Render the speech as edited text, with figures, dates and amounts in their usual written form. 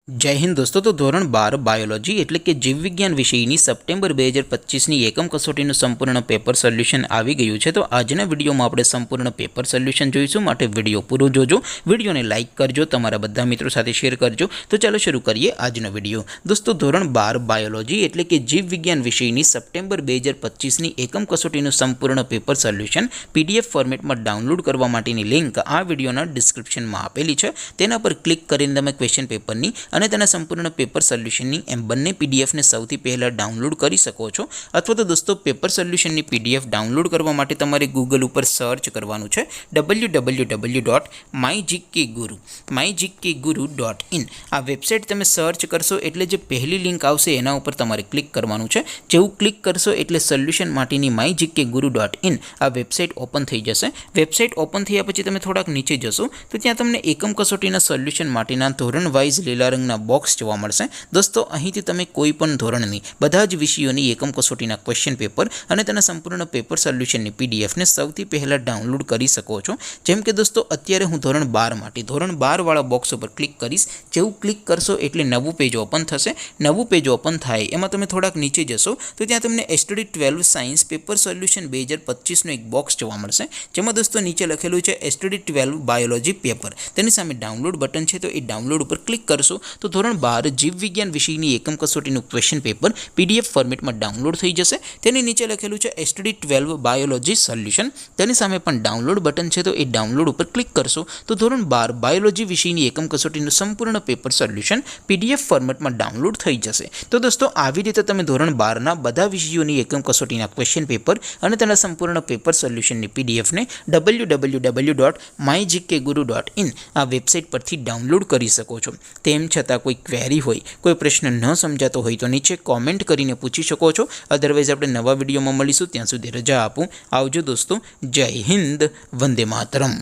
जय हिंद दोस्तों। तो धोरण 12 बायोलॉजी एटले के जीव विज्ञान विषयनी सप्टेम्बर 2025 एकम कसोटीનું સંપૂર્ણ પેપર સોલ્યુશન આવી ગયું છે। તો આજના વિડીયોમાં આપણે સંપૂર્ણ પેપર સોલ્યુશન જોઈશું, માટે વિડીયો પૂરો જોજો, વિડીયોને લાઇક કરજો, તમારા બધા મિત્રો સાથે શેર કરજો। તો ચાલો શરૂ કરીએ આજનો વિડીયો। દોસ્તો ધોરણ 12 બાયોલોજી એટલે કે જીવ વિજ્ઞાન વિષયની સપ્ટેમ્બર 2025 એકમ કસોટીનું સંપૂર્ણ પેપર સોલ્યુશન પીડીએફ ફોર્મેટમાં ડાઉનલોડ કરવા માટેની લિંક આ વિડીયોના ડિસ્ક્રિપ્શનમાં આપેલી છે। તેના પર ક્લિક કરીને તમે ક્વેશ્ચન પેપરની અને તેના સંપૂર્ણ પેપર સોલ્યુશનની એમ બંને પીડીએફને સૌથી પહેલાં ડાઉનલોડ કરી શકો છો। અથવા તો દોસ્તો પેપર સોલ્યુશનની પીડીએફ ડાઉનલોડ કરવા માટે તમારે ગૂગલ ઉપર સર્ચ કરવાનું છે www.mygkguru.in। આ વેબસાઇટ તમે સર્ચ કરશો એટલે જે પહેલી લિંક આવશે એના ઉપર તમારે ક્લિક કરવાનું છે। જેવું ક્લિક કરશો એટલે સોલ્યુશન માટેની mygkguru.in આ વેબસાઇટ ઓપન થઈ જશે। વેબસાઇટ ઓપન થયા પછી તમે થોડાક નીચે જશો તો ત્યાં તમને એકમ કસોટીના સોલ્યુશન માટેના ધોરણ વાઇઝ લીલા રંગના બોક્સ જોવા મળશે। દોસ્તો અહીંથી તમે કોઈ પણ ધોરણની બધા જ વિષયોની એકમ કસોટીના ક્વેશ્ચન પેપર અને તેના સંપૂર્ણ પેપર સોલ્યુશનની પીડીએફને સૌથી પહેલાં ડાઉનલોડ કરી શકો છો। જેમ કે દોસ્તો અત્યારે હું ધોરણ 12 માટે ધોરણ 12 વાળા બોક્સ ઉપર ક્લિક કરીશ। જેવું ક્લિક કરશો એટલે નવું પેજ ઓપન થશે। નવું પેજ ઓપન થાય એમાં તમે થોડાક નીચે જશો તો ત્યાં તમને STD 12 સાયન્સ પેપર સોલ્યુશન 2025નો એક બોક્સ જોવા મળશે, જેમાં દોસ્તો નીચે લખેલું છે STD 12 બાયોલોજી પેપર। તેની સામે ડાઉનલોડ બટન છે, તો એ ડાઉનલોડ ઉપર ક્લિક કરશો તો ધોરણ 12 જીવ વિજ્ઞાન વિષયની એકમ કસોટીનું ક્વેશ્ચન પેપર પીડીએફ ફોર્મેટમાં ડાઉનલોડ થઈ જશે। તેની નીચે લખેલું છે STD 12 બાયોલોજી સોલ્યુશન, તેની સામે પણ ડાઉનલોડ બટન છે, તો એ ડાઉનલોડ ઉપર ક્લિક કરશો તો ધોરણ 12 બાયોલોજી વિષયની એકમ કસોટીનું સંપૂર્ણ પેપર સોલ્યુશન પીડીએફ ફોર્મેટમાં ડાઉનલોડ થઈ જશે। તો દોસ્તો આવી રીતે તમે ધોરણ 12ના બધા વિષયોની એકમ કસોટીના ક્વેશ્ચન પેપર અને તેના સંપૂર્ણ પેપર સોલ્યુશનની પીડીએફને www.mygkguru.in આ વેબસાઇટ પરથી ડાઉનલોડ કરી શકો છો। તેમ છતાં કોઈ ક્વેરી હોય, કોઈ પ્રશ્ન ન સમજાતો હોય તો નીચે કોમેન્ટ કરીને પૂછી શકો છો। અધરવાઇઝ આપણે નવા વિડીયોમાં મળીશું, ત્યાં સુધી રજા આપું। આવજો દોસ્તો, જય હિન્દ, વંદે માતરમ।